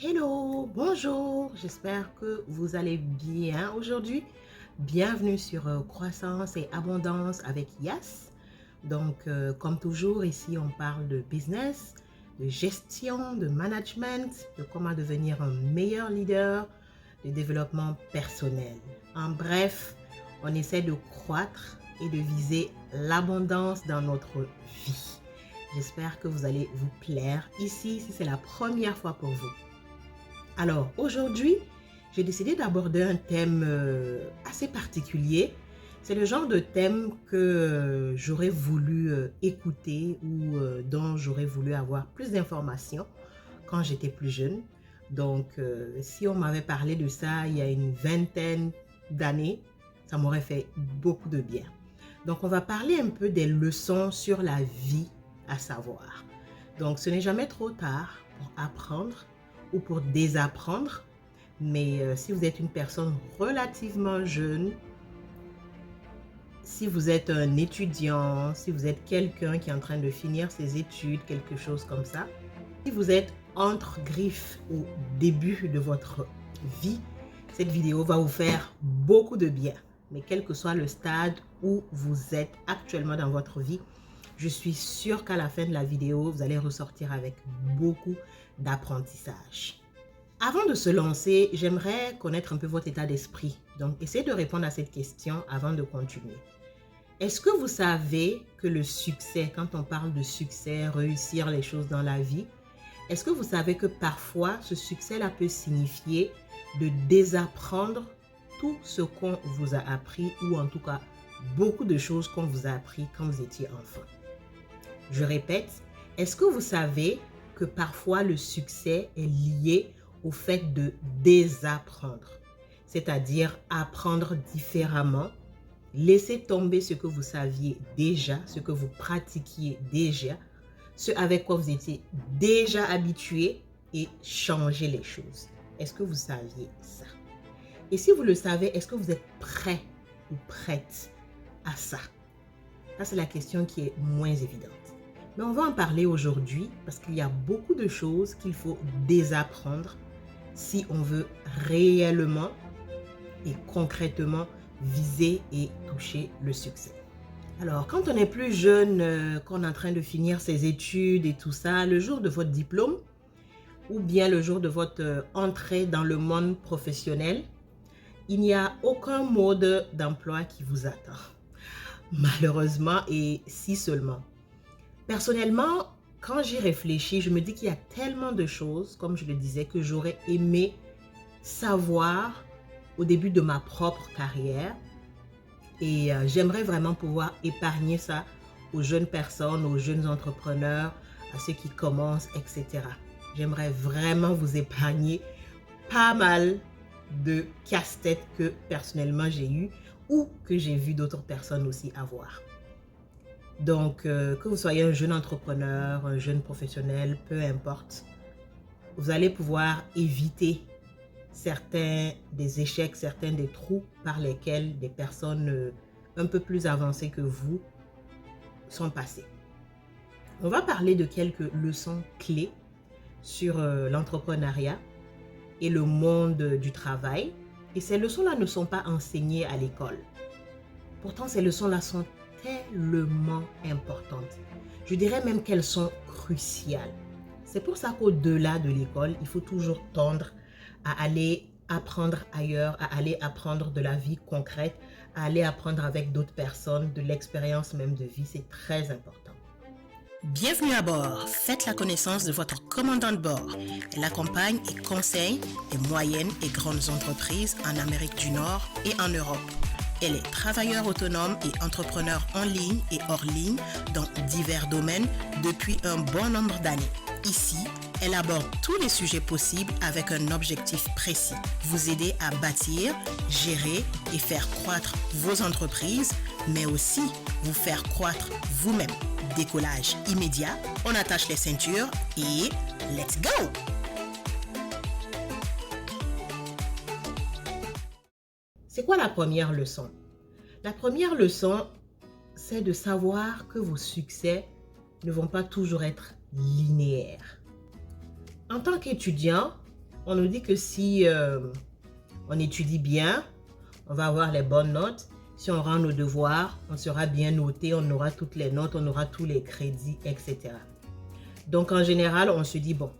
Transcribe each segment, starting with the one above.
Hello, bonjour, j'espère que vous allez bien aujourd'hui. Bienvenue sur Croissance et Abondance avec Yas. Comme toujours, ici, on parle de business, de gestion, de management, de comment devenir un meilleur leader, de développement personnel. En bref, on essaie de croître et de viser l'abondance dans notre vie. J'espère que vous allez vous plaire ici si c'est la première fois pour vous. Alors aujourd'hui, j'ai décidé d'aborder un thème assez particulier. C'est le genre de thème que j'aurais voulu écouter ou dont j'aurais voulu avoir plus d'informations quand j'étais plus jeune. Si on m'avait parlé de ça il y a une vingtaine d'années, ça m'aurait fait beaucoup de bien. Donc, on va parler un peu des leçons sur la vie à savoir. Donc, ce n'est jamais trop tard pour apprendre ou pour désapprendre. Mais si vous êtes une personne relativement jeune, si vous êtes un étudiant, si vous êtes quelqu'un qui est en train de finir ses études, quelque chose comme ça, si vous êtes entre griffes au début de votre vie, cette vidéo va vous faire beaucoup de bien. Mais quel que soit le stade où vous êtes actuellement dans votre vie, je suis sûre qu'à la fin de la vidéo, vous allez ressortir avec beaucoup d'apprentissage. Avant de se lancer, j'aimerais connaître un peu votre état d'esprit. Donc, essayez de répondre à cette question avant de continuer. Est-ce que vous savez que le succès, quand on parle de succès, réussir les choses dans la vie, est-ce que vous savez que parfois, ce succès-là peut signifier de désapprendre tout ce qu'on vous a appris ou en tout cas, beaucoup de choses qu'on vous a appris quand vous étiez enfant? Je répète, est-ce que vous savez que parfois le succès est lié au fait de désapprendre, c'est-à-dire apprendre différemment, laisser tomber ce que vous saviez déjà, ce que vous pratiquiez déjà, ce avec quoi vous étiez déjà habitué et changer les choses. Est-ce que vous saviez ça? Et si vous le savez, est-ce que vous êtes prêt ou prête à ça? Ça, c'est la question qui est moins évidente. Mais on va en parler aujourd'hui parce qu'il y a beaucoup de choses qu'il faut désapprendre si on veut réellement et concrètement viser et toucher le succès. Alors, quand on est plus jeune, qu'on est en train de finir ses études et tout ça, le jour de votre diplôme ou bien le jour de votre entrée dans le monde professionnel, il n'y a aucun mode d'emploi qui vous attend. Malheureusement, et si seulement. Personnellement, quand j'y réfléchis, je me dis qu'il y a tellement de choses, comme je le disais, que j'aurais aimé savoir au début de ma propre carrière. Et j'aimerais vraiment pouvoir épargner ça aux jeunes personnes, aux jeunes entrepreneurs, à ceux qui commencent, etc. J'aimerais vraiment vous épargner pas mal de casse-tête que personnellement j'ai eu ou que j'ai vu d'autres personnes aussi avoir. Donc, que vous soyez un jeune entrepreneur, un jeune professionnel, peu importe, vous allez pouvoir éviter certains des échecs, certains des trous par lesquels des personnes un peu plus avancées que vous sont passées. On va parler de quelques leçons clés sur l'entrepreneuriat et le monde du travail. Et ces leçons-là ne sont pas enseignées à l'école. Pourtant, ces leçons-là sont tellement importantes. Je dirais même qu'elles sont cruciales. C'est pour ça qu'au-delà de l'école, il faut toujours tendre à aller apprendre ailleurs, à aller apprendre de la vie concrète, à aller apprendre avec d'autres personnes, de l'expérience même de vie. C'est très important. Bienvenue à bord. Faites la connaissance de votre commandant de bord. Elle accompagne et conseille les moyennes et grandes entreprises en Amérique du Nord et en Europe. Elle est travailleur autonome et entrepreneur en ligne et hors ligne dans divers domaines depuis un bon nombre d'années. Ici, elle aborde tous les sujets possibles avec un objectif précis. Vous aider à bâtir, gérer et faire croître vos entreprises, mais aussi vous faire croître vous-même. Décollage immédiat, on attache les ceintures et let's go! C'est quoi la première leçon? La première leçon, c'est de savoir que vos succès ne vont pas toujours être linéaires. En tant qu'étudiant, On nous dit que si on étudie bien, on va avoir les bonnes notes. Si on rend nos devoirs, on sera bien noté, on aura toutes les notes, on aura tous les crédits, etc. Donc, en général, on se dit, bon,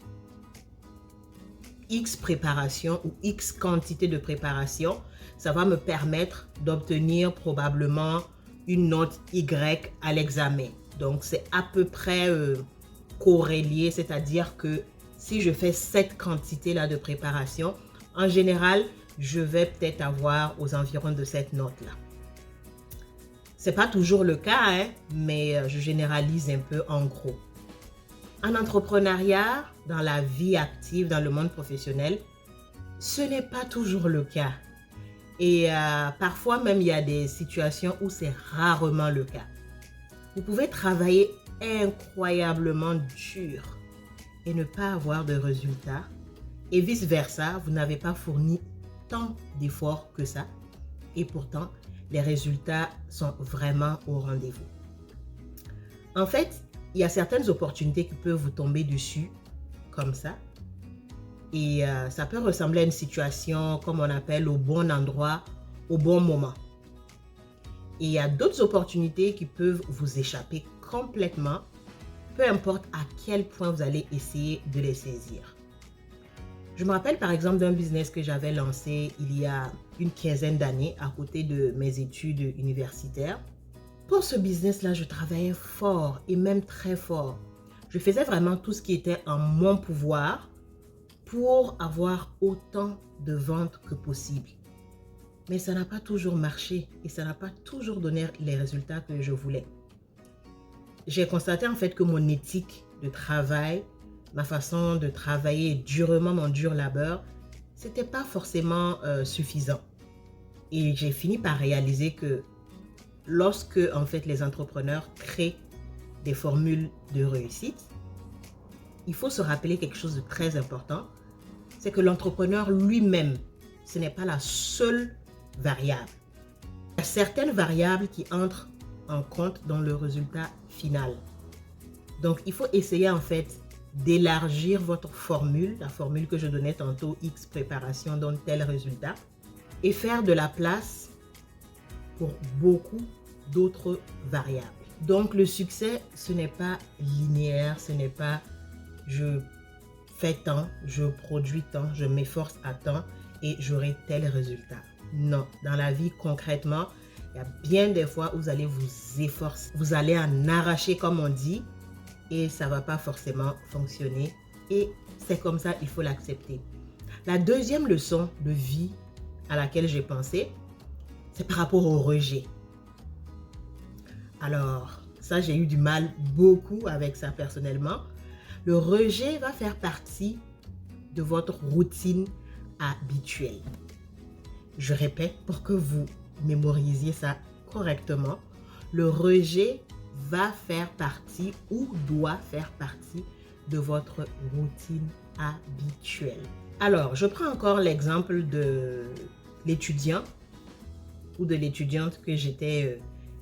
X préparation ou X quantité de préparation, ça va me permettre d'obtenir probablement une note Y à l'examen. Donc, c'est à peu près corrélé, c'est-à-dire que si je fais cette quantité-là de préparation, en général, je vais peut-être avoir aux environs de cette note-là. Ce n'est pas toujours le cas, hein, mais je généralise un peu en gros. En entrepreneuriat, dans la vie active, dans le monde professionnel, ce n'est pas toujours le cas. Et parfois même, il y a des situations où c'est rarement le cas. Vous pouvez travailler incroyablement dur et ne pas avoir de résultats. Et vice-versa, vous n'avez pas fourni tant d'efforts que ça. Et pourtant, les résultats sont vraiment au rendez-vous. En fait, il y a certaines opportunités qui peuvent vous tomber dessus comme ça. Et ça peut ressembler à une situation, comme on appelle, au bon endroit, au bon moment. Et il y a d'autres opportunités qui peuvent vous échapper complètement, peu importe à quel point vous allez essayer de les saisir. Je me rappelle par exemple d'un business que j'avais lancé il y a une quinzaine d'années à côté de mes études universitaires. Pour ce business-là, je travaillais fort et même très fort. Je faisais vraiment tout ce qui était en mon pouvoir pour avoir autant de ventes que possible. Mais ça n'a pas toujours marché et ça n'a pas toujours donné les résultats que je voulais. J'ai constaté en fait que mon éthique de travail, ma façon de travailler durement, mon dur labeur, c'était pas forcément suffisant. Et j'ai fini par réaliser que lorsque en fait les entrepreneurs créent des formules de réussite, il faut se rappeler quelque chose de très important, c'est que l'entrepreneur lui-même, ce n'est pas la seule variable. Il y a certaines variables qui entrent en compte dans le résultat final. Donc, il faut essayer en fait d'élargir votre formule, la formule que je donnais tantôt, X préparation donne tel résultat, et faire de la place pour beaucoup d'autres variables. Donc, le succès, ce n'est pas linéaire, ce n'est pas je fais tant, je produis tant, je m'efforce à tant et j'aurai tel résultat. Non, dans la vie concrètement, il y a bien des fois où vous allez vous efforcer, vous allez en arracher comme on dit et ça ne va pas forcément fonctionner et c'est comme ça, il faut l'accepter. La deuxième leçon de vie à laquelle j'ai pensé, c'est par rapport au rejet. Alors, ça j'ai eu du mal beaucoup avec ça personnellement. Le rejet va faire partie de votre routine habituelle. Je répète pour que vous mémorisiez ça correctement. Le rejet va faire partie ou doit faire partie de votre routine habituelle. Alors, je prends encore l'exemple de l'étudiant ou de l'étudiante que j'étais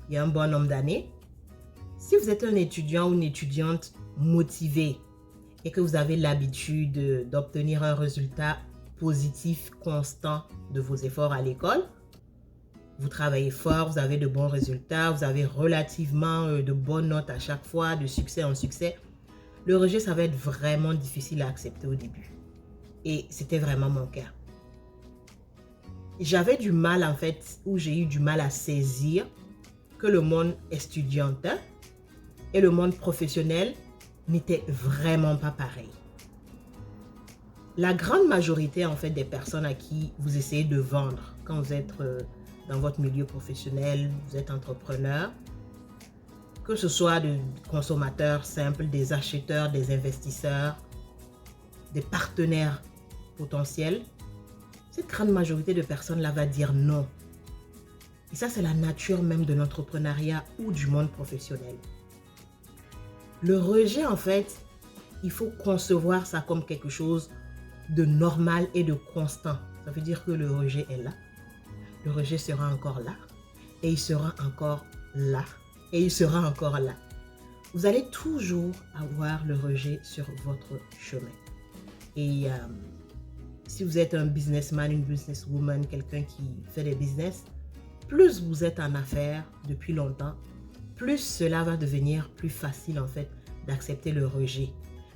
il y a un bon nombre d'années. Si vous êtes un étudiant ou une étudiante motivé et que vous avez l'habitude d'obtenir un résultat positif constant de vos efforts à l'école, vous travaillez fort, vous avez de bons résultats, vous avez relativement de bonnes notes à chaque fois, de succès en succès, le rejet, ça va être vraiment difficile à accepter au début. Et c'était vraiment mon cas. J'avais du mal en fait, ou j'ai eu du mal à saisir que le monde estudiantin et le monde professionnel n'était vraiment pas pareil. La grande majorité en fait des personnes à qui vous essayez de vendre quand vous êtes dans votre milieu professionnel, vous êtes entrepreneur, que ce soit des consommateurs simples, des acheteurs, des investisseurs, des partenaires potentiels, cette grande majorité de personnes là va dire non. Et ça, c'est la nature même de l'entrepreneuriat ou du monde professionnel. Le rejet, en fait, il faut concevoir ça comme quelque chose de normal et de constant. Ça veut dire que le rejet est là. Le rejet sera encore là. Et il sera encore là. Et il sera encore là. Vous allez toujours avoir le rejet sur votre chemin. Et si vous êtes un businessman, une businesswoman, quelqu'un qui fait des business, plus vous êtes en affaires depuis longtemps, plus cela va devenir plus facile en fait d'accepter le rejet.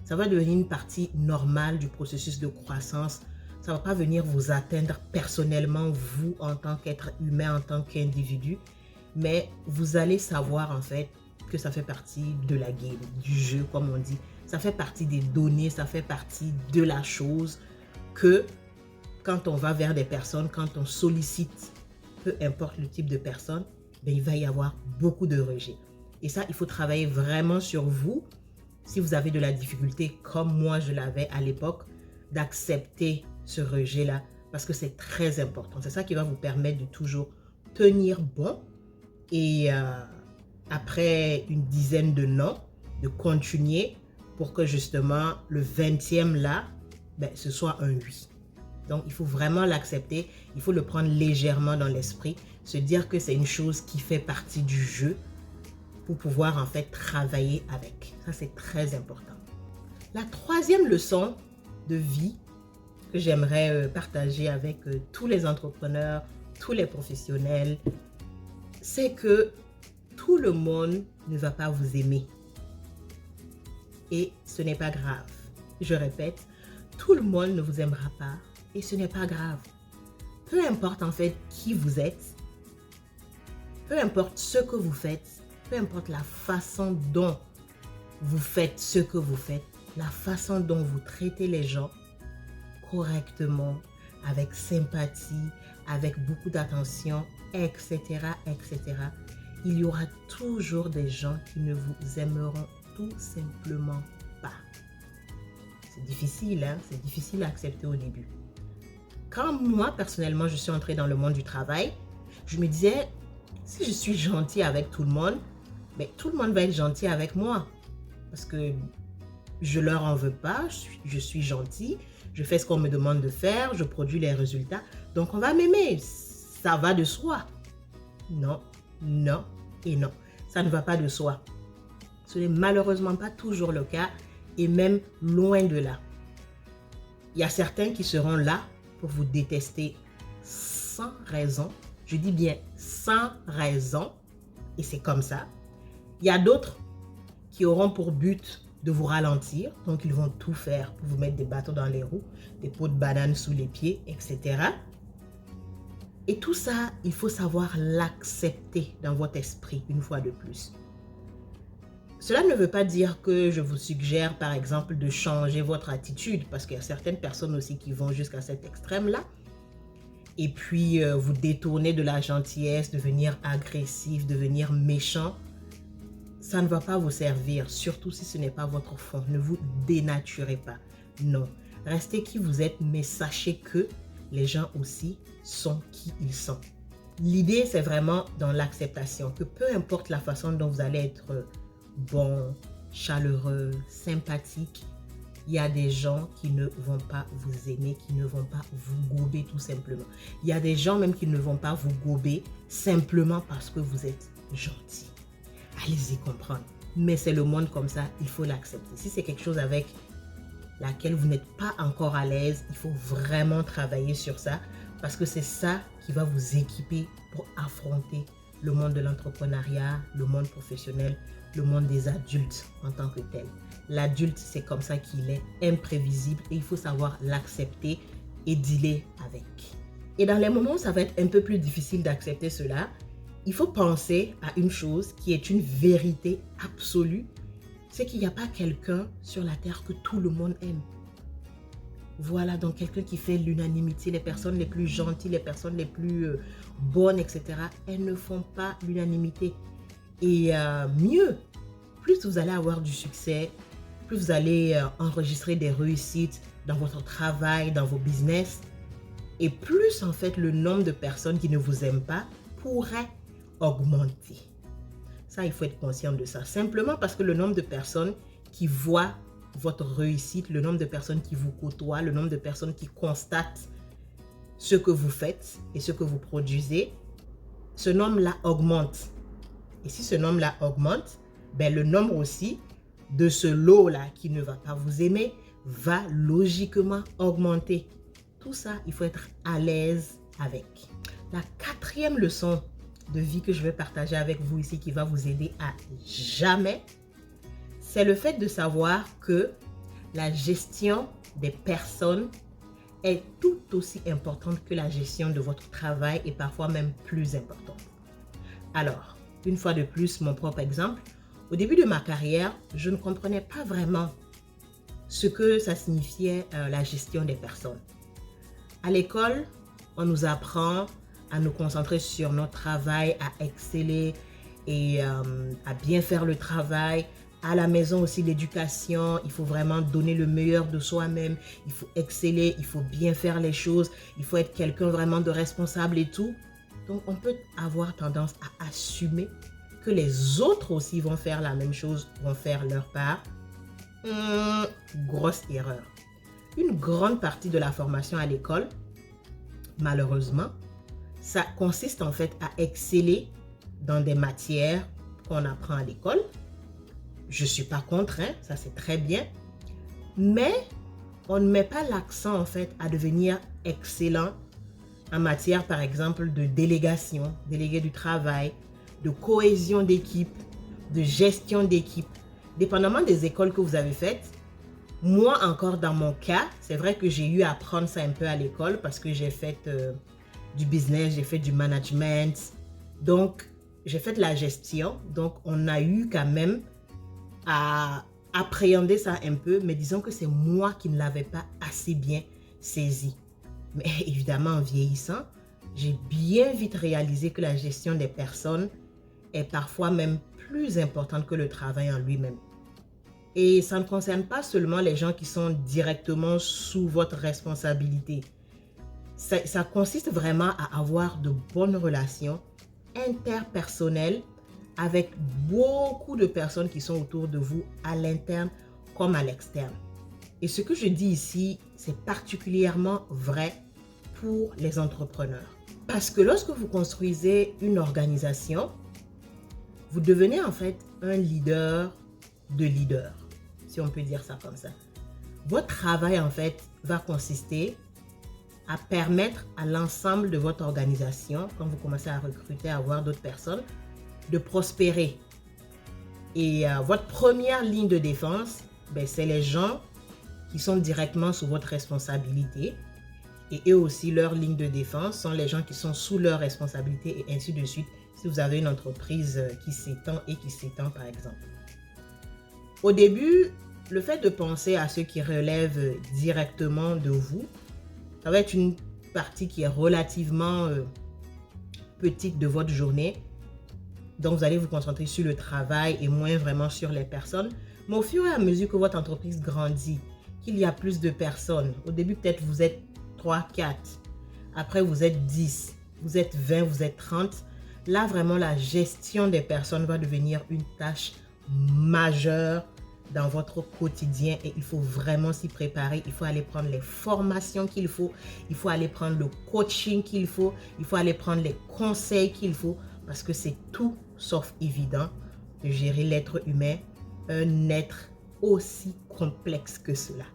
Ça va devenir une partie normale du processus de croissance. Ça ne va pas venir vous atteindre personnellement, vous en tant qu'être humain, en tant qu'individu, mais vous allez savoir en fait que ça fait partie de la game, du jeu comme on dit. Ça fait partie des données, ça fait partie de la chose que quand on va vers des personnes, quand on sollicite, peu importe le type de personne, ben, il va y avoir beaucoup de rejets. Et ça, il faut travailler vraiment sur vous. Si vous avez de la difficulté, comme moi je l'avais à l'époque, d'accepter ce rejet-là, parce que c'est très important. C'est ça qui va vous permettre de toujours tenir bon et après une dizaine de non, de continuer pour que justement le 20e là, ben, ce soit un oui. Donc, il faut vraiment l'accepter, il faut le prendre légèrement dans l'esprit, se dire que c'est une chose qui fait partie du jeu pour pouvoir en fait travailler avec. Ça, c'est très important. La troisième leçon de vie que j'aimerais partager avec tous les entrepreneurs, tous les professionnels, c'est que tout le monde ne va pas vous aimer. Et ce n'est pas grave. Je répète, tout le monde ne vous aimera pas et ce n'est pas grave. Peu importe en fait qui vous êtes, peu importe ce que vous faites, peu importe la façon dont vous faites ce que vous faites, la façon dont vous traitez les gens correctement, avec sympathie, avec beaucoup d'attention, etc., etc., il y aura toujours des gens qui ne vous aimeront tout simplement pas. C'est difficile, hein? C'est difficile à accepter au début. Quand moi, personnellement, je suis entrée dans le monde du travail, je me disais, si je suis gentille avec tout le monde, ben, tout le monde va être gentil avec moi. Parce que je leur en veux pas, je suis gentille, je fais ce qu'on me demande de faire, je produis les résultats. Donc, on va m'aimer. Ça va de soi. Non, non et non. Ça ne va pas de soi. Ce n'est malheureusement pas toujours le cas et même loin de là. Il y a certains qui seront là pour vous détester sans raison. Je dis bien sans raison et c'est comme ça. Il y a d'autres qui auront pour but de vous ralentir. Donc, ils vont tout faire pour vous mettre des bâtons dans les roues, des pots de banane sous les pieds, etc. Et tout ça, il faut savoir l'accepter dans votre esprit une fois de plus. Cela ne veut pas dire que je vous suggère, par exemple, de changer votre attitude, parce qu'il y a certaines personnes aussi qui vont jusqu'à cet extrême-là. Et puis, vous détourner de la gentillesse, devenir agressif, devenir méchant. Ça ne va pas vous servir, surtout si ce n'est pas votre fond. Ne vous dénaturez pas. Non. Restez qui vous êtes, mais sachez que les gens aussi sont qui ils sont. L'idée, c'est vraiment dans l'acceptation, que peu importe la façon dont vous allez être bon, chaleureux, sympathique, il y a des gens qui ne vont pas vous aimer, qui ne vont pas vous gober tout simplement. Il y a des gens même qui ne vont pas vous gober simplement parce que vous êtes gentil. Allez-y comprendre. Mais c'est le monde comme ça, il faut l'accepter. Si c'est quelque chose avec laquelle vous n'êtes pas encore à l'aise, il faut vraiment travailler sur ça parce que c'est ça qui va vous équiper pour affronter le monde de l'entrepreneuriat, le monde professionnel, le monde des adultes en tant que tel. L'adulte, c'est comme ça qu'il est, imprévisible et il faut savoir l'accepter et dealer avec. Et dans les moments où ça va être un peu plus difficile d'accepter cela, il faut penser à une chose qui est une vérité absolue, c'est qu'il n'y a pas quelqu'un sur la terre que tout le monde aime. Voilà, donc quelqu'un qui fait l'unanimité, les personnes les plus gentilles, les personnes les plus bonnes, etc., elles ne font pas l'unanimité. Et mieux, plus vous allez avoir du succès, plus vous allez enregistrer des réussites dans votre travail, dans vos business, et plus en fait le nombre de personnes qui ne vous aiment pas pourrait augmenter. Ça, il faut être conscient de ça. Simplement parce que le nombre de personnes qui voient votre réussite, le nombre de personnes qui vous côtoient, le nombre de personnes qui constatent ce que vous faites et ce que vous produisez, ce nombre-là augmente. Et si ce nombre-là augmente, ben le nombre aussi de ce lot-là qui ne va pas vous aimer va logiquement augmenter. tout ça, il faut être à l'aise avec. La quatrième leçon de vie que je vais partager avec vous ici, qui va vous aider à jamais, c'est le fait de savoir que la gestion des personnes est tout aussi importante que la gestion de votre travail et parfois même plus importante. Alors, une fois de plus, mon propre exemple, au début de ma carrière, je ne comprenais pas vraiment ce que ça signifiait la gestion des personnes. À l'école, on nous apprend à nous concentrer sur notre travail, à exceller et à bien faire le travail. À la maison aussi, l'éducation, il faut vraiment donner le meilleur de soi-même, il faut exceller, il faut bien faire les choses, il faut être quelqu'un vraiment de responsable et tout. Donc, on peut avoir tendance à assumer que les autres aussi vont faire la même chose, vont faire leur part. Grosse erreur. Une grande partie de la formation à l'école, malheureusement, ça consiste en fait à exceller dans des matières qu'on apprend à l'école. Je ne suis pas contre, hein, ça c'est très bien. Mais on ne met pas l'accent en fait à devenir excellent en matière par exemple de délégation, délégué du travail, de cohésion d'équipe, de gestion d'équipe. Dépendamment des écoles que vous avez faites, moi encore dans mon cas, c'est vrai que j'ai eu à apprendre ça un peu à l'école parce que j'ai fait du business, j'ai fait du management. Donc, j'ai fait de la gestion. Donc, on a eu quand même à appréhender ça un peu, mais disons que c'est moi qui ne l'avais pas assez bien saisi. Mais évidemment, en vieillissant, j'ai bien vite réalisé que la gestion des personnes est parfois même plus importante que le travail en lui-même. Et ça ne concerne pas seulement les gens qui sont directement sous votre responsabilité. Ça consiste vraiment à avoir de bonnes relations interpersonnelles avec beaucoup de personnes qui sont autour de vous, à l'interne comme à l'externe. Et ce que je dis ici, c'est particulièrement vrai pour les entrepreneurs. Parce que lorsque vous construisez une organisation, vous devenez en fait un leader de leader, si on peut dire ça comme ça. Votre travail en fait va consister à permettre à l'ensemble de votre organisation, quand vous commencez à recruter, à avoir d'autres personnes, de prospérer. Et votre première ligne de défense, c'est les gens qui sont directement sous votre responsabilité. Et eux aussi, leur ligne de défense sont les gens qui sont sous leur responsabilité et ainsi de suite, si vous avez une entreprise qui s'étend et qui s'étend par exemple. Au début, le fait de penser à ceux qui relèvent directement de vous, ça va être une partie qui est relativement petite de votre journée. Donc, vous allez vous concentrer sur le travail et moins vraiment sur les personnes. Mais au fur et à mesure que votre entreprise grandit, qu'il y a plus de personnes, au début peut-être vous êtes 3, 4, après vous êtes 10, vous êtes 20, vous êtes 30. Là, vraiment, la gestion des personnes va devenir une tâche majeure dans votre quotidien et il faut vraiment s'y préparer. Il faut aller prendre les formations qu'il faut, il faut aller prendre le coaching qu'il faut, il faut aller prendre les conseils qu'il faut parce que c'est tout sauf évident de gérer l'être humain, un être aussi complexe que cela.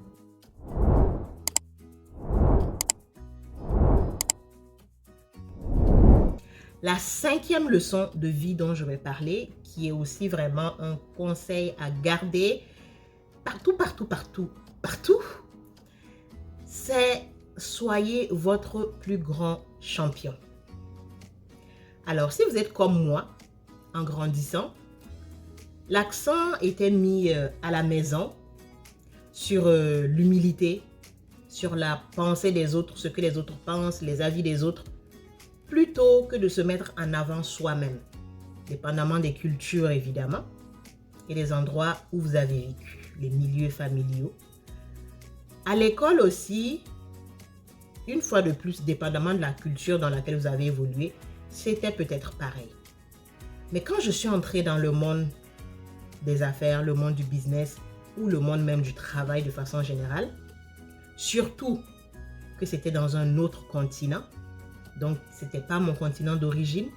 La cinquième leçon de vie dont je vais parler, qui est aussi vraiment un conseil à garder partout, c'est soyez votre plus grand champion. Alors, si vous êtes comme moi, en grandissant, l'accent était mis à la maison sur l'humilité, sur la pensée des autres, ce que les autres pensent, les avis des autres, plutôt que de se mettre en avant soi-même, dépendamment des cultures évidemment, et des endroits où vous avez vécu, les milieux familiaux. À l'école aussi, une fois de plus, dépendamment de la culture dans laquelle vous avez évolué, c'était peut-être pareil. Mais quand je suis entrée dans le monde des affaires, le monde du business ou le monde même du travail de façon générale, surtout que c'était dans un autre continent, donc ce n'était pas mon continent d'origine,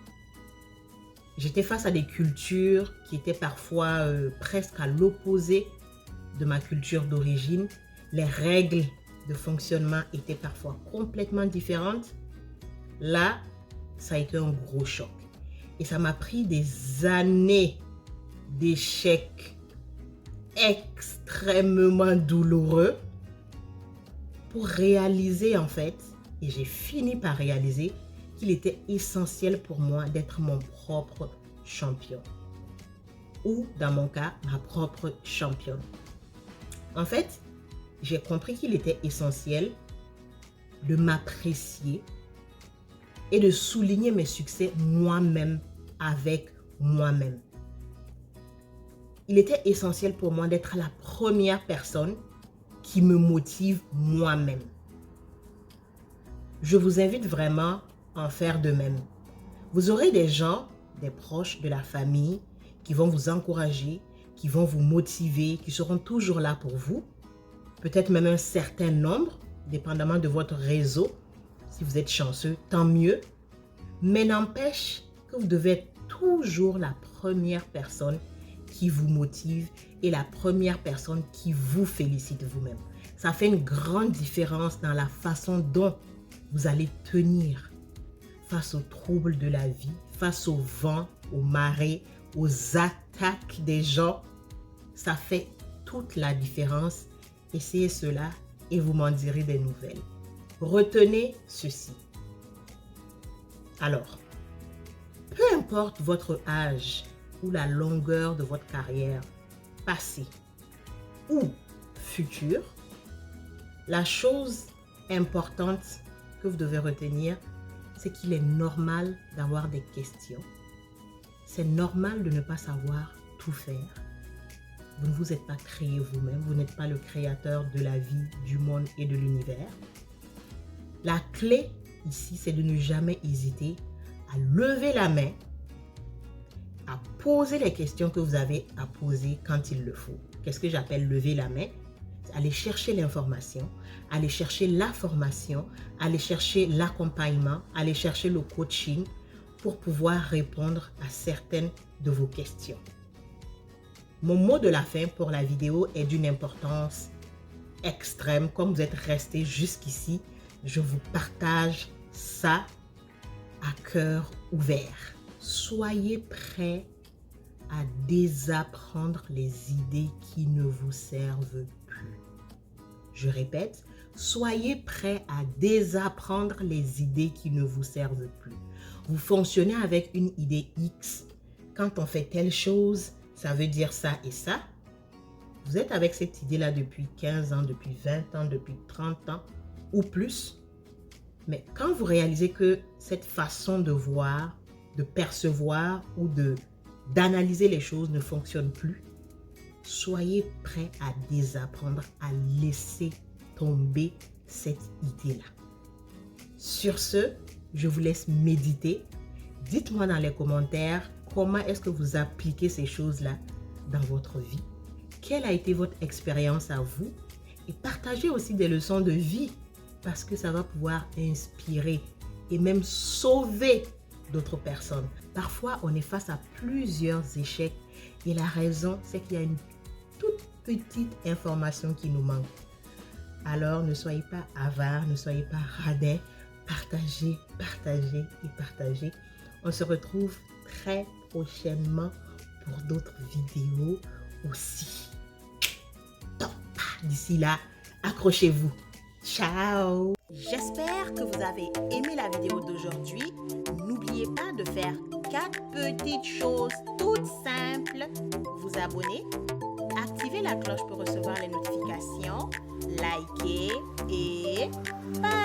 j'étais face à des cultures qui étaient parfois presque à l'opposé de ma culture d'origine. Les règles de fonctionnement étaient parfois complètement différentes, là, ça a été un gros choc. Et ça m'a pris des années d'échecs extrêmement douloureux pour réaliser en fait, et j'ai fini par réaliser qu'il était essentiel pour moi d'être mon propre champion. Ou dans mon cas, ma propre championne. En fait, j'ai compris qu'il était essentiel de m'apprécier et de souligner mes succès moi-même avec moi-même. Il était essentiel pour moi d'être la première personne qui me motive moi-même. Je vous invite vraiment à en faire de même. Vous aurez des gens, des proches de la famille qui vont vous encourager, qui vont vous motiver, qui seront toujours là pour vous. Peut-être même un certain nombre, dépendamment de votre réseau. Si vous êtes chanceux, tant mieux. Mais n'empêche que vous devez être toujours la première personne qui vous motive et la première personne qui vous félicite vous-même. Ça fait une grande différence dans la façon dont vous allez tenir face aux troubles de la vie, face au vent, aux marées, aux attaques des gens. Ça fait toute la différence. Essayez cela et vous m'en direz des nouvelles. Retenez ceci. Alors, peu importe votre âge ou la longueur de votre carrière, passée ou future, la chose importante que vous devez retenir, c'est qu'il est normal d'avoir des questions. C'est normal de ne pas savoir tout faire. Vous ne vous êtes pas créé vous-même, vous n'êtes pas le créateur de la vie, du monde et de l'univers. La clé ici, c'est de ne jamais hésiter à lever la main, à poser les questions que vous avez à poser quand il le faut. Qu'est-ce que j'appelle lever la main? Aller chercher l'information, aller chercher la formation, aller chercher l'accompagnement, aller chercher le coaching pour pouvoir répondre à certaines de vos questions. Mon mot de la fin pour la vidéo est d'une importance extrême. Comme vous êtes resté jusqu'ici, je vous partage ça à cœur ouvert. Soyez prêts à désapprendre les idées qui ne vous servent plus. Je répète, soyez prêts à désapprendre les idées qui ne vous servent plus. Vous fonctionnez avec une idée X. Quand on fait telle chose, ça veut dire ça et ça. Vous êtes avec cette idée-là depuis 15 ans, depuis 20 ans, depuis 30 ans ou plus. Mais quand vous réalisez que cette façon de voir, de percevoir ou d'analyser les choses ne fonctionne plus, soyez prêts à désapprendre, à laisser tomber cette idée-là. Sur ce, je vous laisse méditer. Dites-moi dans les commentaires comment est-ce que vous appliquez ces choses-là dans votre vie. Quelle a été votre expérience à vous? Et partagez aussi des leçons de vie parce que ça va pouvoir inspirer et même sauver d'autres personnes. Parfois, on est face à plusieurs échecs et la raison, c'est qu'il y a une toute petite information qui nous manque. Alors, ne soyez pas avares, ne soyez pas radins. Partagez, partagez et partagez. On se retrouve très prochainement pour d'autres vidéos aussi. Top! D'ici là, accrochez-vous. Ciao! J'espère que vous avez aimé la vidéo d'aujourd'hui. N'oubliez pas de faire 4 petites choses toutes simples. Vous abonner, activer la cloche pour recevoir les notifications, liker et partager.